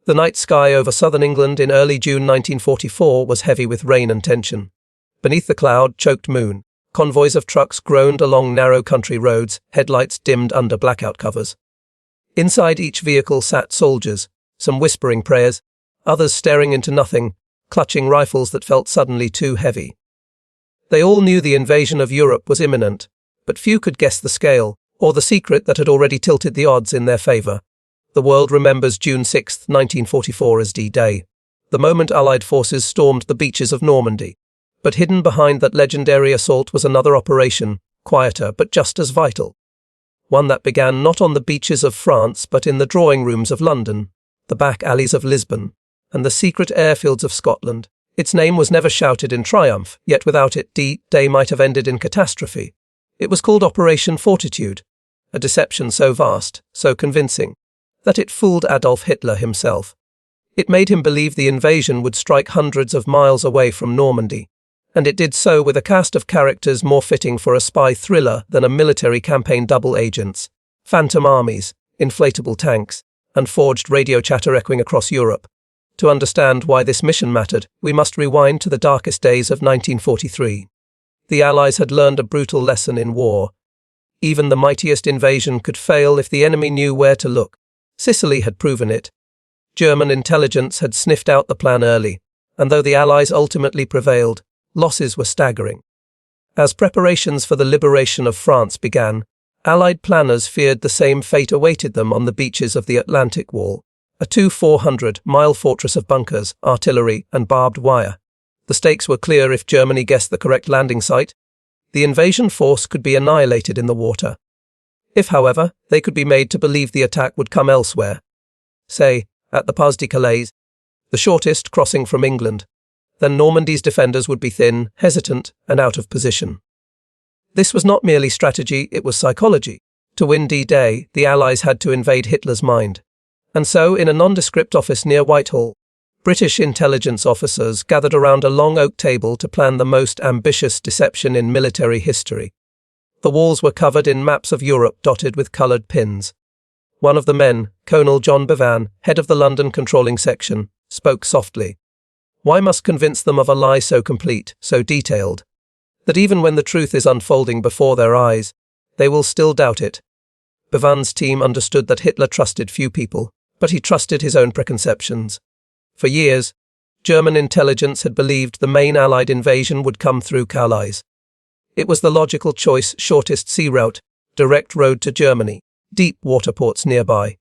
The night sky over southern England in early June 1944 was heavy with rain and tension. Beneath the cloud-choked moon, convoys of trucks groaned along narrow country roads, headlights dimmed under blackout covers. Inside each vehicle sat soldiers, some whispering prayers, others staring into nothing, clutching rifles that felt suddenly too heavy. They all knew the invasion of Europe was imminent, but few could guess the scale, or the secret that had already tilted the odds in their favour. The world remembers June 6, 1944 as D-Day, the moment Allied forces stormed the beaches of Normandy. But hidden behind that legendary assault was another operation, quieter but just as vital. One that began not on the beaches of France but in the drawing rooms of London, the back alleys of Lisbon, and the secret airfields of Scotland. Its name was never shouted in triumph, yet without it D-Day might have ended in catastrophe. It was called Operation Fortitude, a deception so vast, so convincing, that it fooled Adolf Hitler himself. It made him believe the invasion would strike hundreds of miles away from Normandy, and it did so with a cast of characters more fitting for a spy thriller than a military campaign double agents, phantom armies, inflatable tanks, and forged radio chatter echoing across Europe. To understand why this mission mattered, we must rewind to the darkest days of 1943. The Allies had learned a brutal lesson in war. Even the mightiest invasion could fail if the enemy knew where to look. Sicily had proven it. German intelligence had sniffed out the plan early, and though the Allies ultimately prevailed, losses were staggering. As preparations for the liberation of France began, Allied planners feared the same fate awaited them on the beaches of the Atlantic Wall, a 400-mile fortress of bunkers, artillery, and barbed wire. The stakes were clear if Germany guessed the correct landing site. The invasion force could be annihilated in the water. If, however, they could be made to believe the attack would come elsewhere, say, at the Pas de Calais, the shortest crossing from England, then Normandy's defenders would be thin, hesitant, and out of position. This was not merely strategy, it was psychology. To win D-Day, the Allies had to invade Hitler's mind. And so, in a nondescript office near Whitehall, British intelligence officers gathered around a long oak table to plan the most ambitious deception in military history. The walls were covered in maps of Europe dotted with coloured pins. One of the men, Colonel John Bevan, head of the London controlling section, spoke softly. Why must convince them of a lie so complete, so detailed, that even when the truth is unfolding before their eyes, they will still doubt it? Bevan's team understood that Hitler trusted few people, but he trusted his own preconceptions. For years, German intelligence had believed the main Allied invasion would come through Calais. It was the logical choice, shortest sea route, direct road to Germany, deep water ports nearby.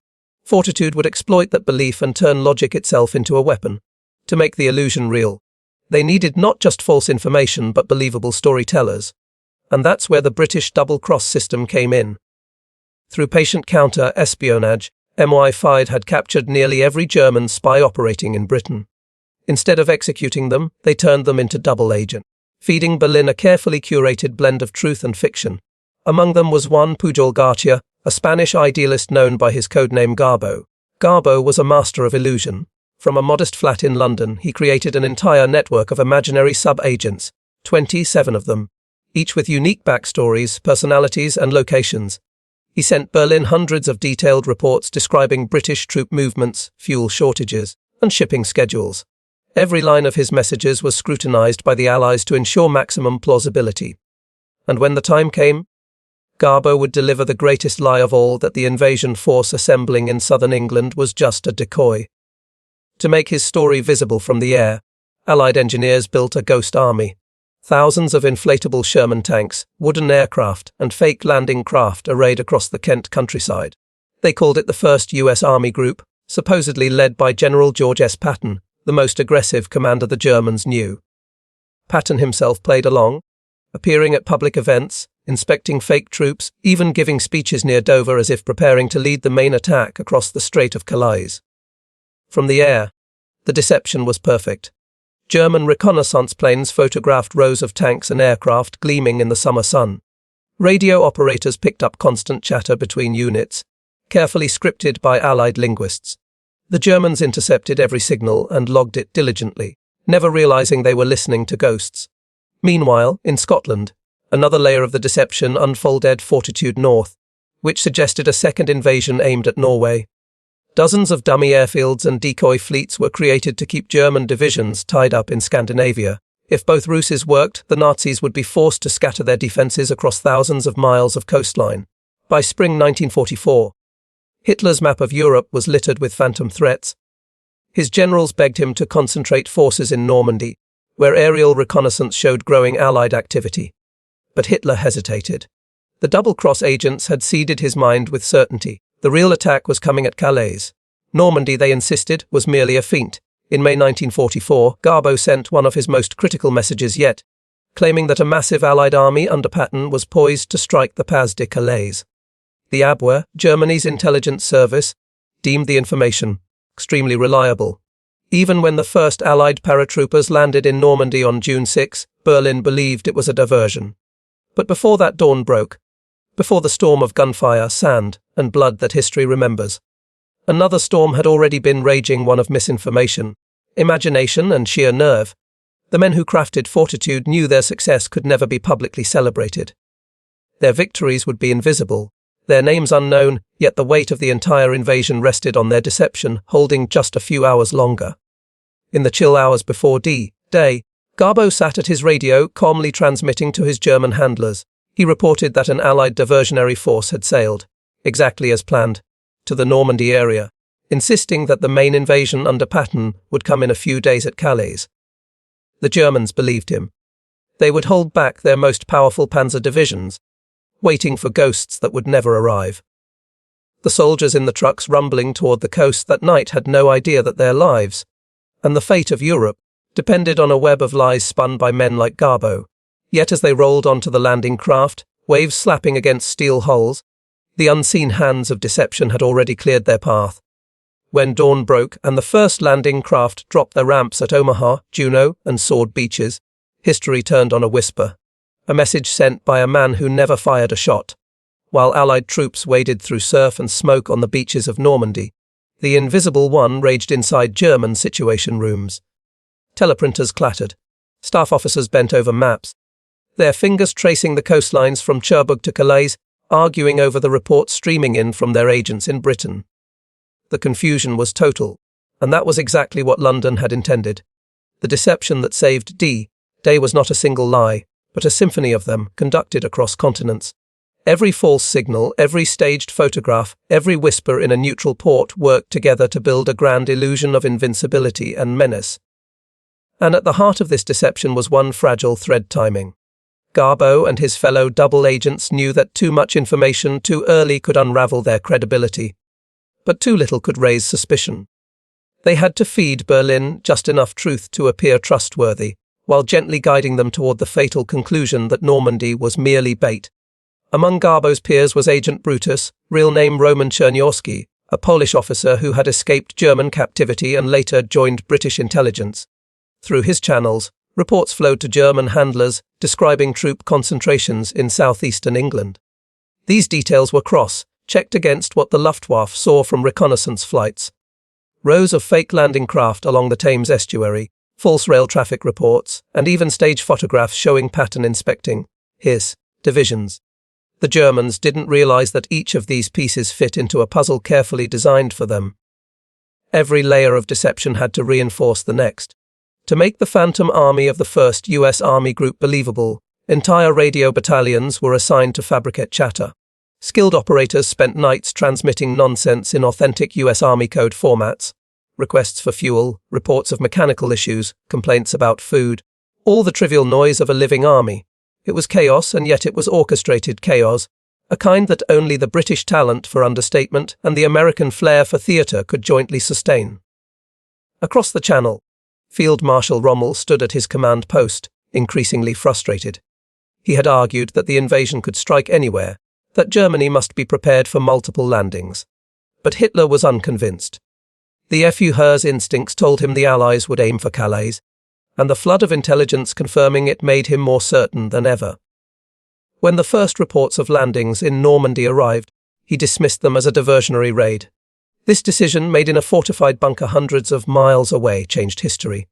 Fortitude would exploit that belief and turn logic itself into a weapon. To make the illusion real, they needed not just false information but believable storytellers. And that's where the British double-cross system came in. Through patient counter-espionage, MI5 had captured nearly every German spy operating in Britain. Instead of executing them, they turned them into double agent, feeding Berlin a carefully curated blend of truth and fiction. Among them was Juan Pujol Garcia, a Spanish idealist known by his codename Garbo. Garbo was a master of illusion. From a modest flat in London, he created an entire network of imaginary sub-agents, 27 of them, each with unique backstories, personalities, and locations. He sent Berlin hundreds of detailed reports describing British troop movements, fuel shortages, and shipping schedules. Every line of his messages was scrutinized by the Allies to ensure maximum plausibility. And when the time came, Garbo would deliver the greatest lie of all, that the invasion force assembling in southern England was just a decoy. To make his story visible from the air, Allied engineers built a ghost army. Thousands of inflatable Sherman tanks, wooden aircraft, and fake landing craft arrayed across the Kent countryside. They called it the 1st U.S. Army Group, supposedly led by General George S. Patton, the most aggressive commander the Germans knew. Patton himself played along, appearing at public events, inspecting fake troops, even giving speeches near Dover as if preparing to lead the main attack across the Strait of Calais. From the air, the deception was perfect. German reconnaissance planes photographed rows of tanks and aircraft gleaming in the summer sun. Radio operators picked up constant chatter between units, carefully scripted by Allied linguists. The Germans intercepted every signal and logged it diligently, never realizing they were listening to ghosts. Meanwhile, in Scotland, another layer of the deception unfolded: Fortitude North, which suggested a second invasion aimed at Norway. Dozens of dummy airfields and decoy fleets were created to keep German divisions tied up in Scandinavia. If both ruses worked, the Nazis would be forced to scatter their defences across thousands of miles of coastline. By spring 1944, Hitler's map of Europe was littered with phantom threats. His generals begged him to concentrate forces in Normandy, where aerial reconnaissance showed growing Allied activity. But Hitler hesitated. The double-cross agents had seeded his mind with certainty. The real attack was coming at Calais. Normandy, they insisted, was merely a feint. In May 1944, Garbeau sent one of his most critical messages yet, claiming that a massive Allied army under Patton was poised to strike the Pas de Calais. The Abwehr, Germany's intelligence service, deemed the information extremely reliable. Even when the first Allied paratroopers landed in Normandy on June 6, Berlin believed it was a diversion. But before that dawn broke, before the storm of gunfire, sand, and blood that history remembers, another storm had already been raging, one of misinformation, imagination, and sheer nerve. The men who crafted Fortitude knew their success could never be publicly celebrated. Their victories would be invisible, their names unknown, yet the weight of the entire invasion rested on their deception, holding just a few hours longer. In the chill hours before D-Day, Garbeau sat at his radio, calmly transmitting to his German handlers. He reported that an Allied diversionary force had sailed, exactly as planned, to the Normandy area, insisting that the main invasion under Patton would come in a few days at Calais. The Germans believed him. They would hold back their most powerful panzer divisions, waiting for ghosts that would never arrive. The soldiers in the trucks rumbling toward the coast that night had no idea that their lives, and the fate of Europe, depended on a web of lies spun by men like Garbeau. Yet as they rolled onto the landing craft, waves slapping against steel hulls, the unseen hands of deception had already cleared their path. When dawn broke and the first landing craft dropped their ramps at Omaha, Juneau, and Sword Beaches, history turned on a whisper. A message sent by a man who never fired a shot. While Allied troops waded through surf and smoke on the beaches of Normandy, the Invisible One raged inside German situation rooms. Teleprinters clattered. Staff officers bent over maps, their fingers tracing the coastlines from Cherbourg to Calais, arguing over the reports streaming in from their agents in Britain. The confusion was total, and that was exactly what London had intended. The deception that saved D-Day was not a single lie, but a symphony of them, conducted across continents. Every false signal, every staged photograph, every whisper in a neutral port worked together to build a grand illusion of invincibility and menace. And at the heart of this deception was one fragile thread: timing. Garbeau and his fellow double agents knew that too much information too early could unravel their credibility, but too little could raise suspicion. They had to feed Berlin just enough truth to appear trustworthy, while gently guiding them toward the fatal conclusion that Normandy was merely bait. Among Garbeau's peers was Agent Brutus, real name Roman Czerniawski, a Polish officer who had escaped German captivity and later joined British intelligence. Through his channels, reports flowed to German handlers describing troop concentrations in southeastern England. These details were cross-checked against what the Luftwaffe saw from reconnaissance flights. Rows of fake landing craft along the Thames estuary, false rail traffic reports, and even stage photographs showing Patton inspecting his divisions. The Germans didn't realize that each of these pieces fit into a puzzle carefully designed for them. Every layer of deception had to reinforce the next. To make the phantom army of the 1st U.S. Army Group believable, entire radio battalions were assigned to fabricate chatter. Skilled operators spent nights transmitting nonsense in authentic U.S. Army code formats. Requests for fuel, reports of mechanical issues, complaints about food, all the trivial noise of a living army. It was chaos, and yet it was orchestrated chaos, a kind that only the British talent for understatement and the American flair for theatre could jointly sustain. Across the Channel, Field Marshal Rommel stood at his command post, increasingly frustrated. He had argued that the invasion could strike anywhere, that Germany must be prepared for multiple landings. But Hitler was unconvinced. The FU-Hers instincts told him the Allies would aim for Calais, and the flood of intelligence confirming it made him more certain than ever. When the first reports of landings in Normandy arrived, he dismissed them as a diversionary raid. This decision, made in a fortified bunker hundreds of miles away, changed history.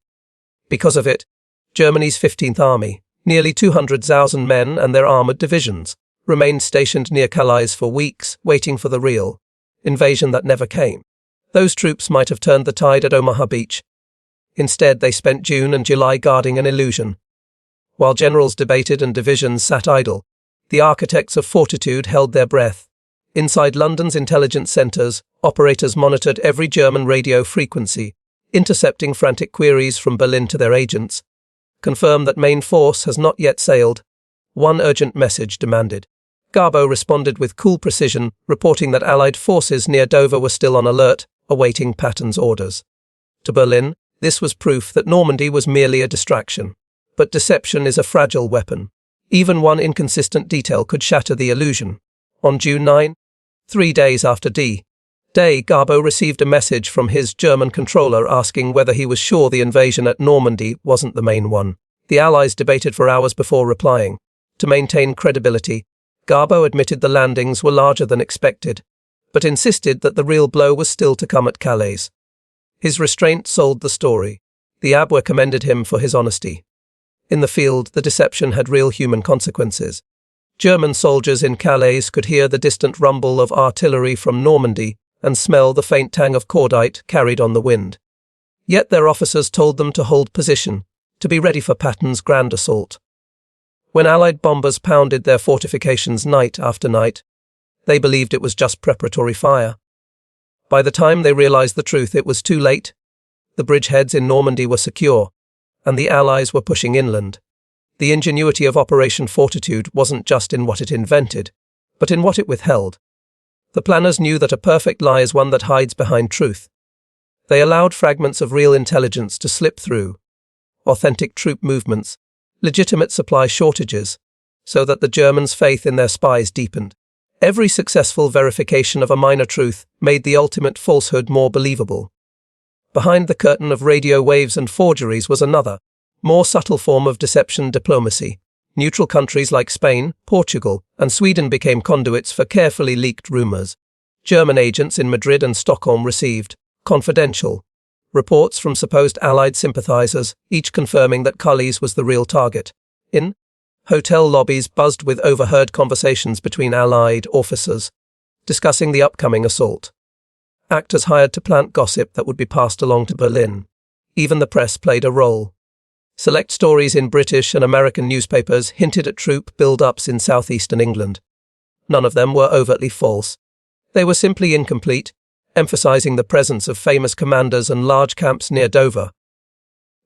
Because of it, Germany's 15th Army, nearly 200,000 men and their armoured divisions, remained stationed near Calais for weeks, waiting for the real invasion that never came. Those troops might have turned the tide at Omaha Beach. Instead, they spent June and July guarding an illusion. While generals debated and divisions sat idle, the architects of Fortitude held their breath. Inside London's intelligence centres, operators monitored every German radio frequency, intercepting frantic queries from Berlin to their agents. Confirm that main force has not yet sailed. One urgent message demanded. Garbo responded with cool precision, reporting that Allied forces near Dover were still on alert, awaiting Patton's orders. To Berlin, this was proof that Normandy was merely a distraction. But deception is a fragile weapon. Even one inconsistent detail could shatter the illusion. On June 9, 3 days after D-Day, Garbo received a message from his German controller asking whether he was sure the invasion at Normandy wasn't the main one. The Allies debated for hours before replying. To maintain credibility, Garbo admitted the landings were larger than expected, but insisted that the real blow was still to come at Calais. His restraint sold the story. The Abwehr commended him for his honesty. In the field, the deception had real human consequences. German soldiers in Calais could hear the distant rumble of artillery from Normandy and smell the faint tang of cordite carried on the wind. Yet their officers told them to hold position, to be ready for Patton's grand assault. When Allied bombers pounded their fortifications night after night, they believed it was just preparatory fire. By the time they realized the truth, it was too late. The bridgeheads in Normandy were secure, and the Allies were pushing inland. The ingenuity of Operation Fortitude wasn't just in what it invented, but in what it withheld. The planners knew that a perfect lie is one that hides behind truth. They allowed fragments of real intelligence to slip through, authentic troop movements, legitimate supply shortages, so that the Germans' faith in their spies deepened. Every successful verification of a minor truth made the ultimate falsehood more believable. Behind the curtain of radio waves and forgeries was another, more subtle form of deception: diplomacy. Neutral countries like Spain, Portugal, and Sweden became conduits for carefully leaked rumours. German agents in Madrid and Stockholm received confidential reports from supposed Allied sympathisers, each confirming that Calais was the real target. In hotel lobbies buzzed with overheard conversations between Allied officers, discussing the upcoming assault. Actors hired to plant gossip that would be passed along to Berlin. Even the press played a role. Select stories in British and American newspapers hinted at troop build-ups in southeastern England. None of them were overtly false. They were simply incomplete, emphasising the presence of famous commanders and large camps near Dover.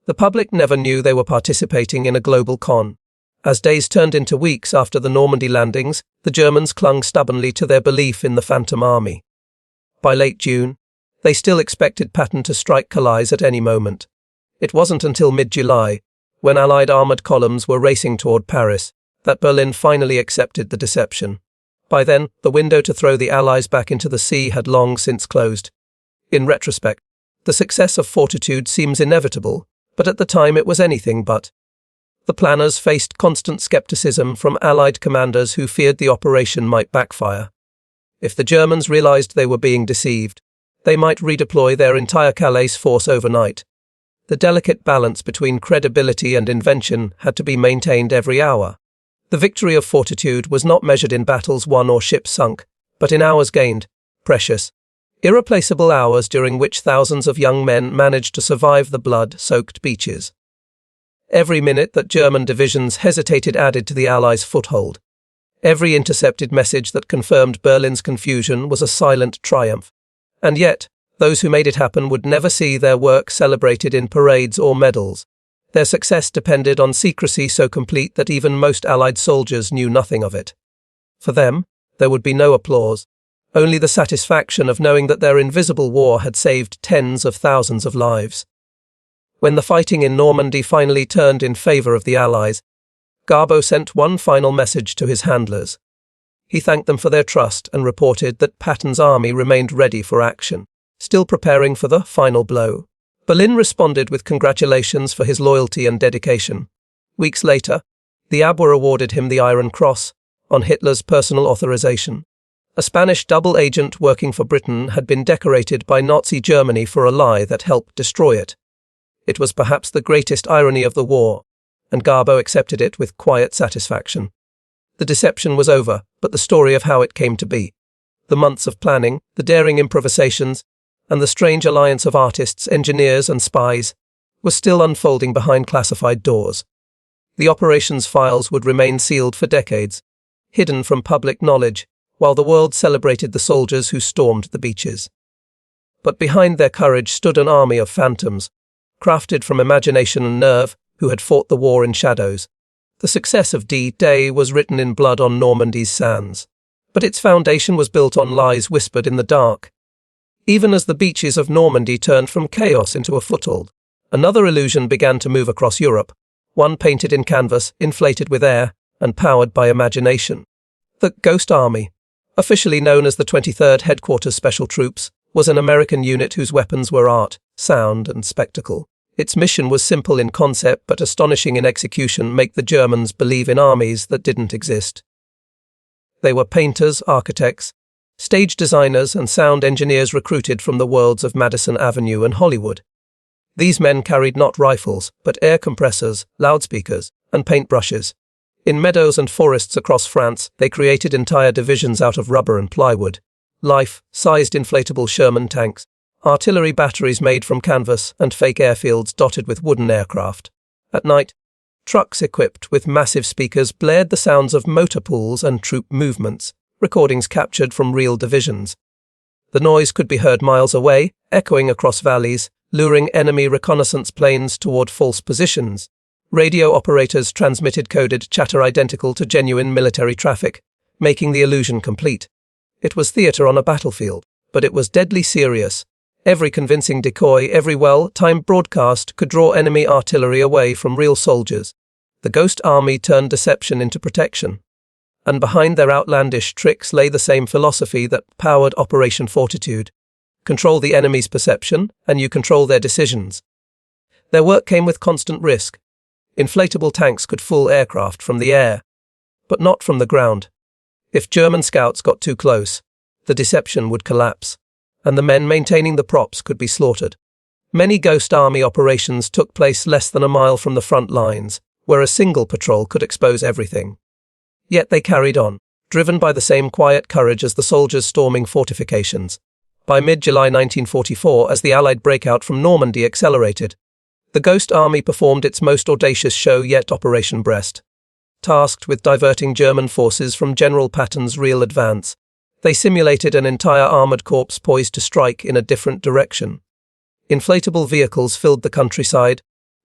The public never knew they were participating in a global con. As days turned into weeks after the Normandy landings, the Germans clung stubbornly to their belief in the Phantom Army. By late June, they still expected Patton to strike Calais at any moment. It wasn't until mid-July, when Allied armoured columns were racing toward Paris, that Berlin finally accepted the deception. By then, the window to throw the Allies back into the sea had long since closed. In retrospect, the success of Fortitude seems inevitable, but at the time it was anything but. The planners faced constant skepticism from Allied commanders who feared the operation might backfire. If the Germans realised they were being deceived, they might redeploy their entire Calais force overnight. The delicate balance between credibility and invention had to be maintained every hour. The victory of Fortitude was not measured in battles won or ships sunk, but in hours gained, precious, irreplaceable hours during which thousands of young men managed to survive the blood-soaked beaches. Every minute that German divisions hesitated added to the Allies' foothold. Every intercepted message that confirmed Berlin's confusion was a silent triumph. And yet, those who made it happen would never see their work celebrated in parades or medals. Their success depended on secrecy so complete that even most Allied soldiers knew nothing of it. For them, there would be no applause, only the satisfaction of knowing that their invisible war had saved tens of thousands of lives. When the fighting in Normandy finally turned in favour of the Allies, Garbo sent one final message to his handlers. He thanked them for their trust and reported that Patton's army remained ready for action, still preparing for the final blow. Berlin responded with congratulations for his loyalty and dedication. Weeks later, the Abwehr awarded him the Iron Cross, on Hitler's personal authorization. A Spanish double agent working for Britain had been decorated by Nazi Germany for a lie that helped destroy it. It was perhaps the greatest irony of the war, and Garbo accepted it with quiet satisfaction. The deception was over, but the story of how it came to be. The months of planning, the daring improvisations, and the strange alliance of artists, engineers, and spies was still unfolding behind classified doors. The operations files would remain sealed for decades, hidden from public knowledge, while the world celebrated the soldiers who stormed the beaches. But behind their courage stood an army of phantoms, crafted from imagination and nerve, who had fought the war in shadows. The success of D-Day was written in blood on Normandy's sands, but its foundation was built on lies whispered in the dark. Even as the beaches of Normandy turned from chaos into a foothold, another illusion began to move across Europe, one painted in canvas, inflated with air, and powered by imagination. The Ghost Army, officially known as the 23rd Headquarters Special Troops, was an American unit whose weapons were art, sound, and spectacle. Its mission was simple in concept but astonishing in execution: make the Germans believe in armies that didn't exist. They were painters, architects, stage designers, and sound engineers recruited from the worlds of Madison Avenue and Hollywood. These men carried not rifles, but air compressors, loudspeakers, and paintbrushes. In meadows and forests across France, they created entire divisions out of rubber and plywood. Life-sized inflatable Sherman tanks, artillery batteries made from canvas, and fake airfields dotted with wooden aircraft. At night, trucks equipped with massive speakers blared the sounds of motor pools and troop movements, recordings captured from real divisions. The noise could be heard miles away, echoing across valleys, luring enemy reconnaissance planes toward false positions. Radio operators transmitted coded chatter identical to genuine military traffic, making the illusion complete. It was theater on a battlefield, but it was deadly serious. Every convincing decoy, every well-timed broadcast could draw enemy artillery away from real soldiers. The Ghost Army turned deception into protection. And behind their outlandish tricks lay the same philosophy that powered Operation Fortitude. Control the enemy's perception, and you control their decisions. Their work came with constant risk. Inflatable tanks could fool aircraft from the air, but not from the ground. If German scouts got too close, the deception would collapse, and the men maintaining the props could be slaughtered. Many Ghost Army operations took place less than a mile from the front lines, where a single patrol could expose everything. Yet they carried on, driven by the same quiet courage as the soldiers storming fortifications. By mid-July 1944, as the Allied breakout from Normandy accelerated, the Ghost Army performed its most audacious show yet, Operation Brest. Tasked with diverting German forces from General Patton's real advance, they simulated an entire armoured corps poised to strike in a different direction. Inflatable vehicles filled the countryside.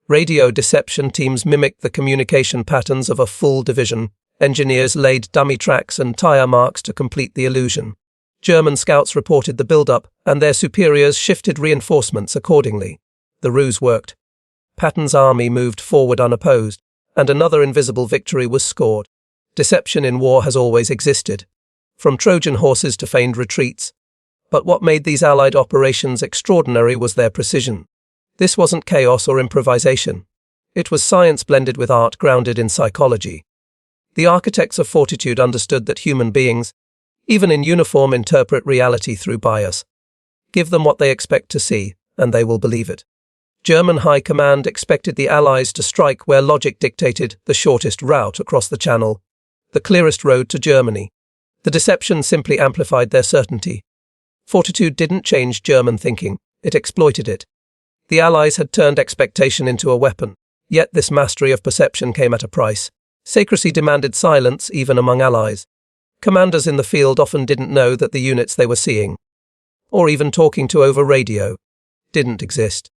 Radio deception teams mimicked the communication patterns of a full division. Engineers laid dummy tracks and tyre marks to complete the illusion. German scouts reported the build-up, and their superiors shifted reinforcements accordingly. The ruse worked. Patton's army moved forward unopposed, and another invisible victory was scored. Deception in war has always existed, from Trojan horses to feigned retreats. But what made these Allied operations extraordinary was their precision. This wasn't chaos or improvisation. It was science blended with art grounded in psychology. The architects of Fortitude understood that human beings, even in uniform, interpret reality through bias. Give them what they expect to see, and they will believe it. German High Command expected the Allies to strike where logic dictated the shortest route across the Channel, the clearest road to Germany. The deception simply amplified their certainty. Fortitude didn't change German thinking, it exploited it. The Allies had turned expectation into a weapon, yet this mastery of perception came at a price. Secrecy demanded silence even among Allies. Commanders in the field often didn't know that the units they were seeing, or even talking to over radio, didn't exist.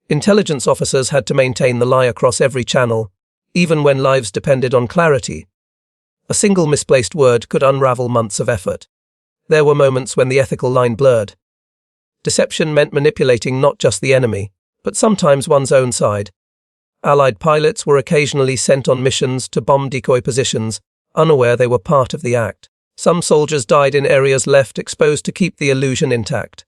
Intelligence officers had to maintain the lie across every channel, even when lives depended on clarity. A single misplaced word could unravel months of effort. There were moments when the ethical line blurred. Deception meant manipulating not just the enemy, but sometimes one's own side. Allied pilots were occasionally sent on missions to bomb decoy positions, unaware they were part of the act. Some soldiers died in areas left exposed to keep the illusion intact.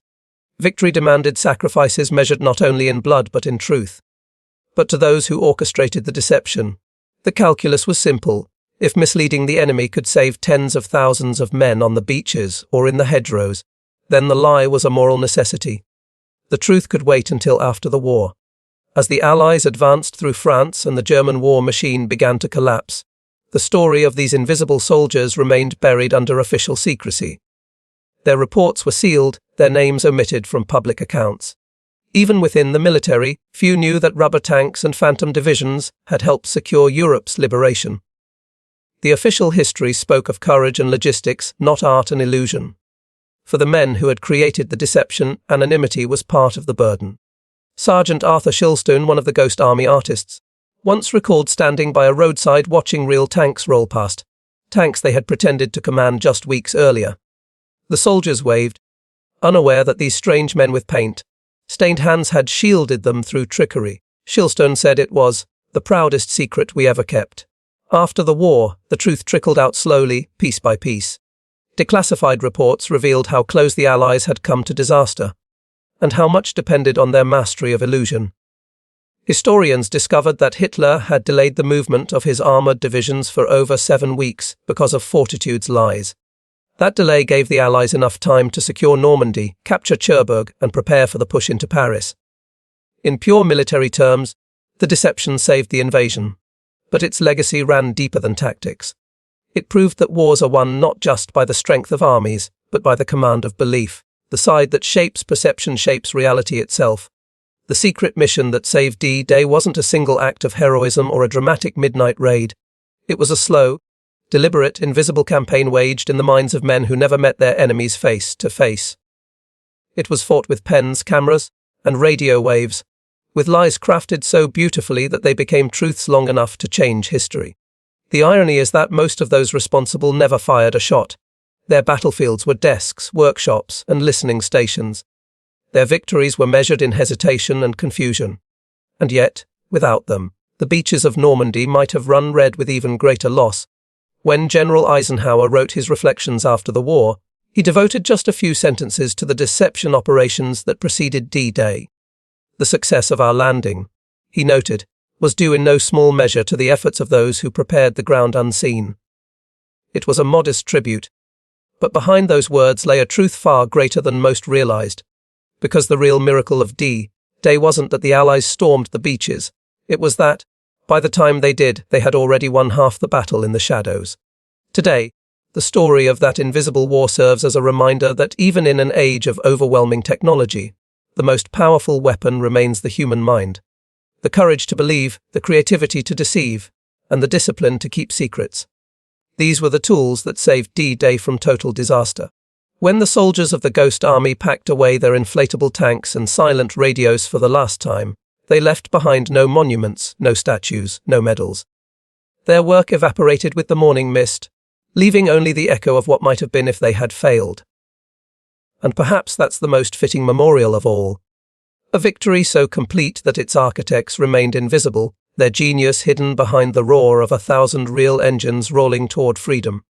Victory demanded sacrifices measured not only in blood but in truth. But to those who orchestrated the deception, the calculus was simple. If misleading the enemy could save tens of thousands of men on the beaches or in the hedgerows, then the lie was a moral necessity. The truth could wait until after the war. As the Allies advanced through France and the German war machine began to collapse, the story of these invisible soldiers remained buried under official secrecy. Their reports were sealed, their names omitted from public accounts. Even within the military, few knew that rubber tanks and phantom divisions had helped secure Europe's liberation. The official history spoke of courage and logistics, not art and illusion. For the men who had created the deception, anonymity was part of the burden. Sergeant Arthur Shilstone, one of the Ghost Army artists, once recalled standing by a roadside watching real tanks roll past, tanks they had pretended to command just weeks earlier. The soldiers waved, unaware that these strange men with paint-stained hands had shielded them through trickery. Shilstone said it was the proudest secret we ever kept. After the war, the truth trickled out slowly, piece by piece. Declassified reports revealed how close the Allies had come to disaster, and how much depended on their mastery of illusion. Historians discovered that Hitler had delayed the movement of his armoured divisions for over 7 weeks because of Fortitude's lies. That delay gave the Allies enough time to secure Normandy, capture Cherbourg, and prepare for the push into Paris. In pure military terms, the deception saved the invasion, but its legacy ran deeper than tactics. It proved that wars are won not just by the strength of armies, but by the command of belief. The side that shapes perception shapes reality itself. The secret mission that saved D-Day wasn't a single act of heroism or a dramatic midnight raid. It was a slow, deliberate, invisible campaign waged in the minds of men who never met their enemies face to face. It was fought with pens, cameras, and radio waves, with lies crafted so beautifully that they became truths long enough to change history. The irony is that most of those responsible never fired a shot. Their battlefields were desks, workshops, and listening stations. Their victories were measured in hesitation and confusion. And yet, without them, the beaches of Normandy might have run red with even greater loss. When General Eisenhower wrote his reflections after the war, he devoted just a few sentences to the deception operations that preceded D-Day. The success of our landing, he noted, was due in no small measure to the efforts of those who prepared the ground unseen. It was a modest tribute, but behind those words lay a truth far greater than most realized. Because the real miracle of D-Day wasn't that the Allies stormed the beaches, it was that, by the time they did, they had already won half the battle in the shadows. Today, the story of that invisible war serves as a reminder that even in an age of overwhelming technology, the most powerful weapon remains the human mind. The courage to believe, the creativity to deceive, and the discipline to keep secrets. These were the tools that saved D-Day from total disaster. When the soldiers of the Ghost Army packed away their inflatable tanks and silent radios for the last time, they left behind no monuments, no statues, no medals. Their work evaporated with the morning mist, leaving only the echo of what might have been if they had failed. And perhaps that's the most fitting memorial of all. A victory so complete that its architects remained invisible, their genius hidden behind the roar of 1,000 real engines rolling toward freedom.